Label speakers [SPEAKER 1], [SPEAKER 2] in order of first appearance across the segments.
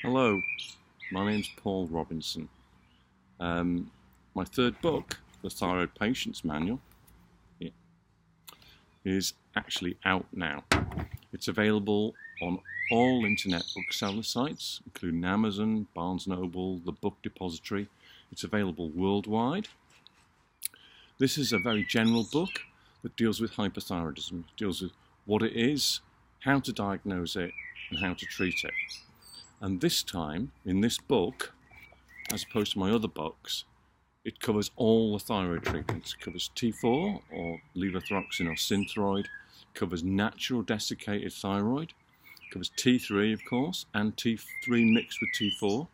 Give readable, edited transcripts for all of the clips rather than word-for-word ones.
[SPEAKER 1] Hello, my name's Paul Robinson. My third book, The Thyroid Patient's Manual, is actually out now. It's available on all internet bookseller sites, including Amazon, Barnes & Noble, the Book Depository. It's available worldwide. This is a very general book that deals with hypothyroidism. It deals with what it is, how to diagnose it, and how to treat it. And this time, in this book, as opposed to my other books, it covers all the thyroid treatments. It covers T4 or levothyroxine or Synthroid, it covers natural desiccated thyroid, it covers T3 of course, and T3 mixed with T4.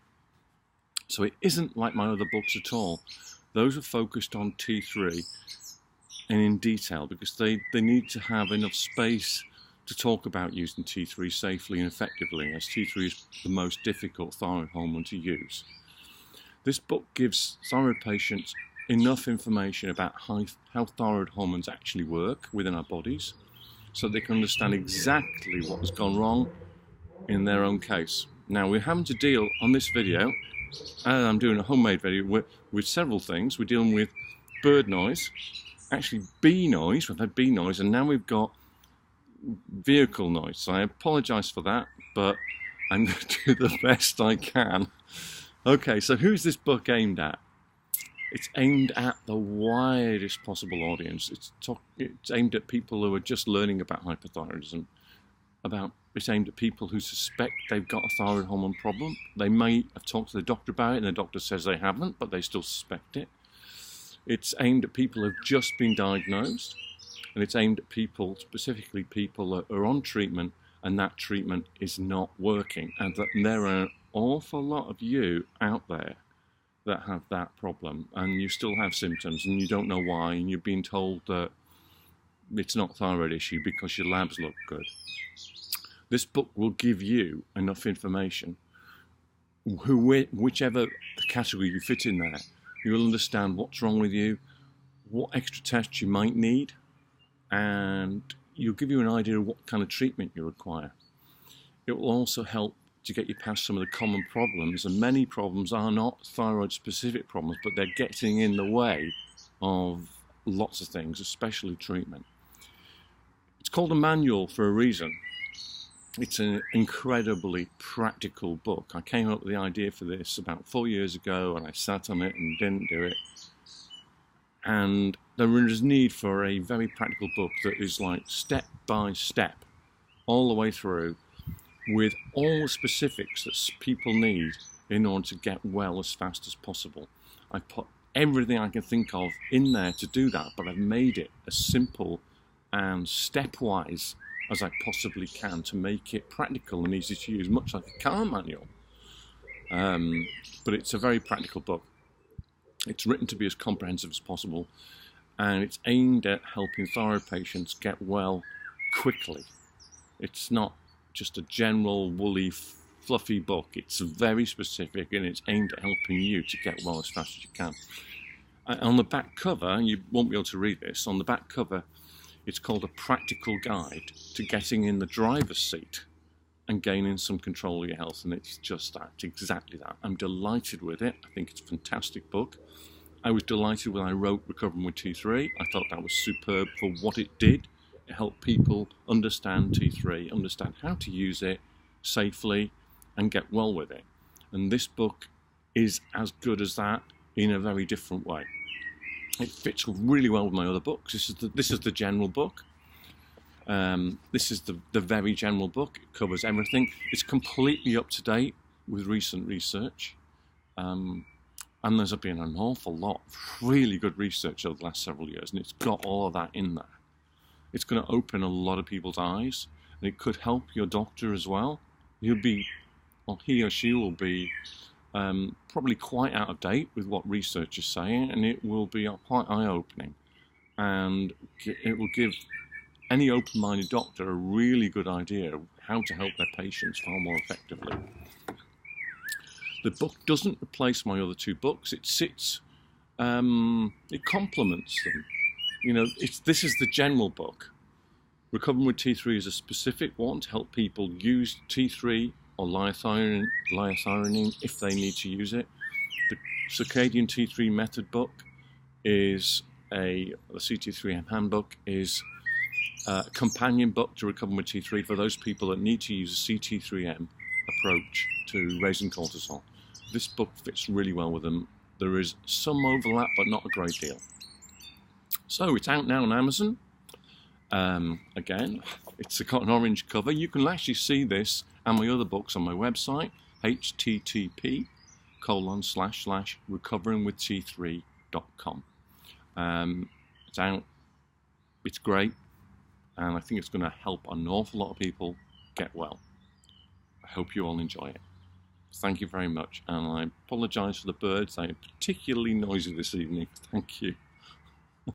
[SPEAKER 1] So it isn't like my other books at all. Those are focused on T3 and in detail because they need to have enough space to talk about using T3 safely and effectively, as T3 is the most difficult thyroid hormone to use. This book gives thyroid patients enough information about how thyroid hormones actually work within our bodies so they can understand exactly what has gone wrong in their own case. Now, we're having to deal on this video, and I'm doing a homemade video, with several things. We're dealing with bird noise, actually bee noise. We've had bee noise, and now we've got vehicle noise. So I apologise for that, but I'm going to do the best I can. Okay, so who's this book aimed at? It's aimed at the widest possible audience. It's aimed at people who are just learning about hypothyroidism. It's aimed at people who suspect they've got a thyroid hormone problem. They may have talked to the doctor about it and the doctor says they haven't, but they still suspect it. It's aimed at people who've just been diagnosed, and it's aimed at people, specifically people that are on treatment and that treatment is not working, and that there are an awful lot of you out there that have that problem and you still have symptoms and you don't know why, and you're being told that it's not a thyroid issue because your labs look good. This book will give you enough information, whichever category you fit in there, you'll understand what's wrong with you, what extra tests you might need, and you'll give you an idea of what kind of treatment you require. It will also help to get you past some of the common problems, and many problems are not thyroid specific problems, but they're getting in the way of lots of things, especially treatment. It's called a manual for a reason. It's an incredibly practical book. I came up with the idea for this about 4 years ago, and I sat on it and didn't do it. And there is need for a very practical book that is like step by step, all the way through, with all the specifics that people need in order to get well as fast as possible. I put everything I can think of in there to do that, but I've made it as simple and stepwise as I possibly can to make it practical and easy to use, much like a car manual. But it's a very practical book. It's written to be as comprehensive as possible, and it's aimed at helping thyroid patients get well quickly. It's not just a general woolly fluffy book. It's very specific, and it's aimed at helping you to get well as fast as you can. On the back cover, you won't be able to read this, on the back cover it's called A Practical Guide to Getting in the Driver's Seat and Gaining Some Control of Your Health. And it's just that, exactly that. I'm delighted with it. I think it's a fantastic book. I was delighted when I wrote Recovering with T3. I thought that was superb for what it did. It helped people understand T3, understand how to use it safely and get well with it. And this book is as good as that in a very different way. It fits really well with my other books. This is the general book. This is the very general book. It covers everything. It's completely up to date with recent research. And there's been an awful lot of really good research over the last several years, and it's got all of that in there. It's going to open a lot of people's eyes, and it could help your doctor as well. He or she will be probably quite out of date with what research is saying, and it will be quite eye-opening, and it will give any open-minded doctor a really good idea of how to help their patients far more effectively. The book doesn't replace my other two books. It sits, it complements them. You know, this is the general book. Recovering with T3 is a specific one to help people use T3 or liothyronine if they need to use it. The Circadian T3 Method book is the CT3M handbook is a companion book to Recovering with T3 for those people that need to use a CT3M approach to raising cortisol. This book fits really well with them. There is some overlap, but not a great deal. So it's out now on Amazon. Again, it's got an orange cover. You can actually see this and my other books on my website, http://recoveringwitht3.com. It's out. It's great, and I think it's going to help an awful lot of people get well. I hope you all enjoy it. Thank you very much, and I apologise for the birds. They are particularly noisy this evening. Thank you.